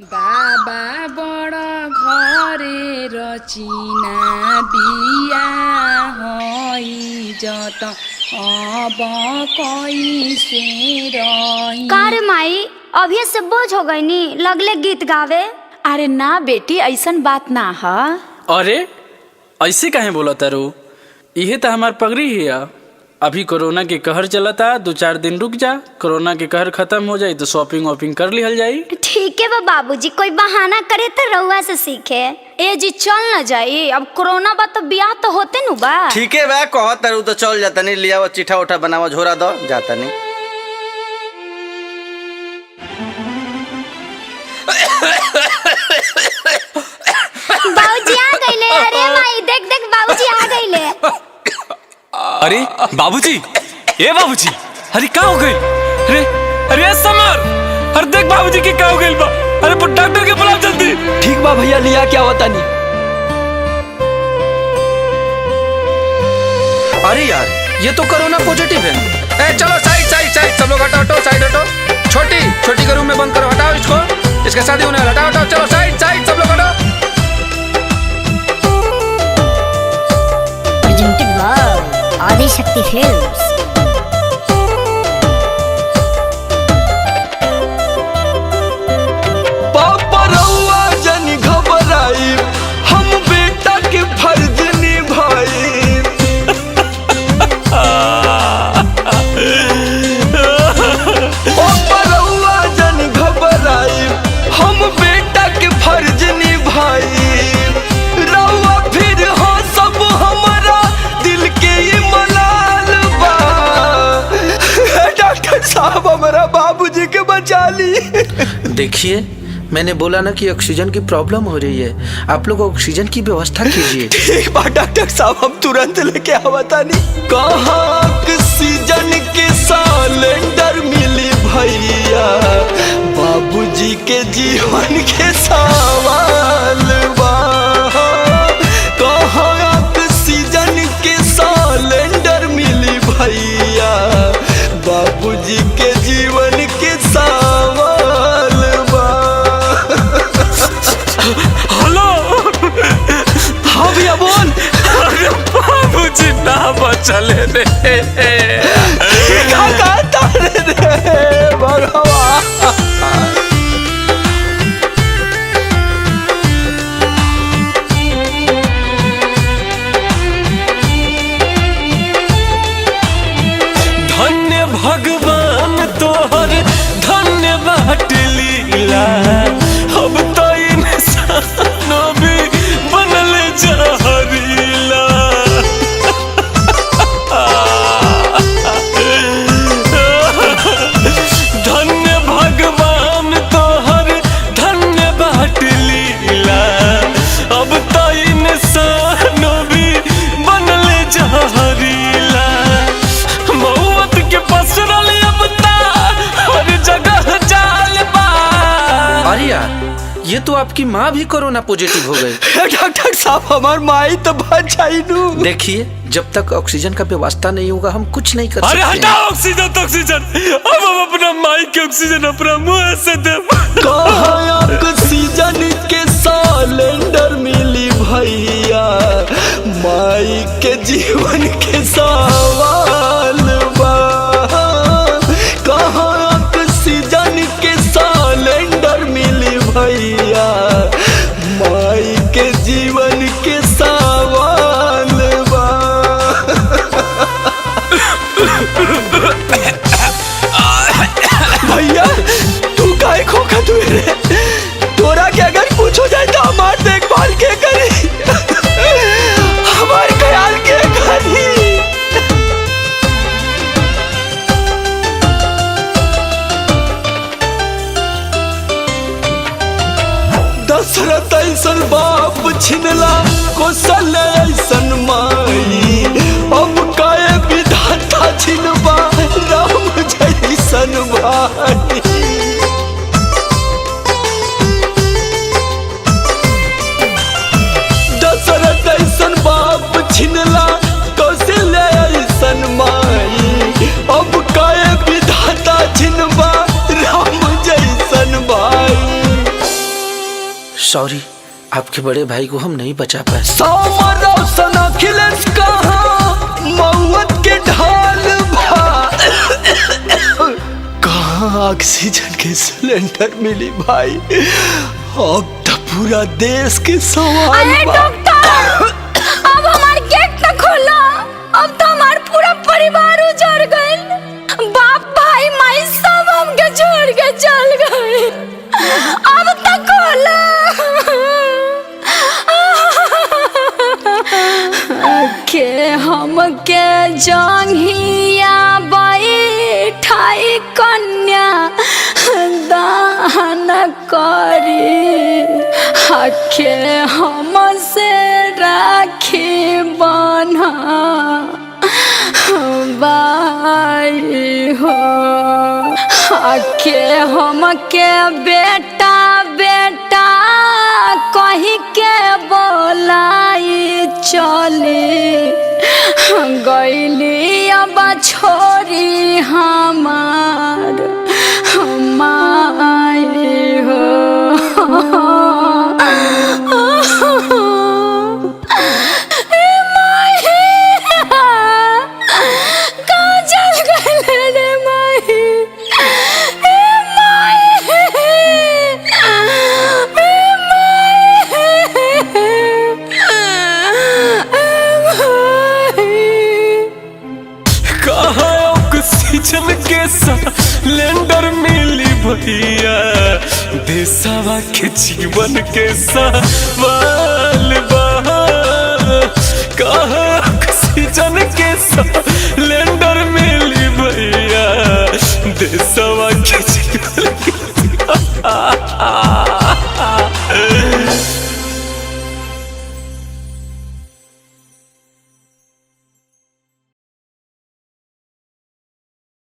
बाबा बड़ घरे रचिना बिया हई जत अब कैसे रही। कार माई अभी से बोझ हो गई नी लगले गीत गावे। अरे ना बेटी ऐसन बात ना है। अरे ऐसे काहे बोला तारू, यही तो हमार पगड़ी है। अभी कोरोना के कहर चलता, 2-4 दिन रुक जा, कोरोना के कहर खत्म हो जाए तो शॉपिंग वॉपिंग कर लिहल जाई। ठीक है बाबूजी, कोई बहाना करे तो रउआ से सीखे। ए जी चल न जाई, अब कोरोना बा तो ब्याह तो होते नु बा। ठीक है बा कहत तारू तो चल जाता नहीं, लिया वो चिठा उठा बनावा झोरा दो जाता नहीं। बाबूजी आ गइले। अरे माई देख देख बाबूजी आ गइले। अरे बाबूजी, ए बाबूजी, अरे क्या हो गई? अरे अरे समर, अरे देख बाबूजी की क्या हो गई बा। अरे डॉक्टर के बुलाओ जल्दी। ठीक बा भैया, लिया क्या होता नहीं। अरे यार ये तो कोरोना पॉजिटिव है। ए चलो साइड साइड साइड, सब लोग हटो हटो, साइड हटो। छोटी छोटी के रूम में बंद करो, हटाओ इसको, इसका शादी होने वाला, हटाओ हटाओ, चलो साइड साइड सब लोग हटो। Presented by Adishakti films. पापा रउआ जनी घबराई, हम बेटा के फर्ज निभाई। पापा रउआ जनी घबराई, हम बेटा के फर्ज निभाई। रउआ फिर हो सब हमारा दिल के ये मलाल बा। डॉक्टर साहब हमारा बाबूजी के बचा ली। देखिए मैंने बोला ना कि ऑक्सीजन की प्रॉब्लम हो रही है, आप लोग ऑक्सीजन की व्यवस्था कीजिए। ठीक बा डॉक्टर साहब, हम तुरंत लेके आवता नहीं। कहाँ ऑक्सीजन के सिलेंडर मिली भैया, बाबूजी के जीवन के सवाल बा। कहाँ ऑक्सीजन के सिलेंडर मिली भैया, बाबूजी के जीवन के सवाल बा। हेलो, हाँ भैया बोल। अरे बाबूजी ना बचले रे। धन्य भगवान तोहर धन्य बाट लीला, अब तो इंसानो भी बनल जहरीला। धन्य भगवान तोहर धन्य बाट लीला, अब तो इंसानो भी बनल जहरीला। मौत के पसरल अब ता हर जगह जाल बा। अरे यार ये तो आपकी माँ भी कोरोना पॉजिटिव हो गई। डॉक्टर साहब हमार माई तो बच जाई नू। देखिए जब तक ऑक्सीजन का व्यवस्था नहीं होगा हम कुछ नहीं कर अरे सकते। हटाओ ऑक्सीजन तो ऑक्सीजन, अब हम अपना माइक के ऑक्सीजन अपना मुंह से दे। कहाँ ऑक्सीजन के सिलेंडर मिली भैया, माई के जीवन के सवाल बा। कहाँ ऑक्सीजन के सिलेंडर मिली भैया, माई के जीवन के सवाल बा। भैया तू काहे खोखा तू रे? तोरा के अगर कुछ हो जाए तो हमार देखभाल के करी, हमार ख्याल के करी। दशरथ ऐसन बाप छिनला, कौशल्या ऐसन माई, अब काहे विधाता छिनबा राम जैसन भाई। दशरथ ऐसन बाप छिनला, कौशल्या ऐसन माई, अब काहे विधाता छिनबा राम जैसन भाई। सॉरी, आपके बड़े भाई को हम नहीं बचा पाए। समर रोशन अखिलेश कहाँ मौत के ढाल भा कहाँ ऑक्सीजन के सिलेंडर मिली भाई। अब तो पूरा देश के सवाल अरे बा। डॉक्टर, अब हमार गेट न खोला। अब तो हमार पूरा परिवार उजड़ गइल। बाप भाई माई सब हमके छोड़ के चल गए। अब तक खोला के हमके जंघिया बैठाई कन्या दान करी। हके हमसे राखी बना बाई हो। हके हमके बेटा बेटा कही के बोलाई चली गईली। अब छोरी हमार माई हो। ऑक्सीजन के सिलेंडर मिली भैया, देशवा के जीवन के सवाल बा। कहाँ ऑक्सीजन के सिलेंडर मिली भैया, देशवा के जीवन के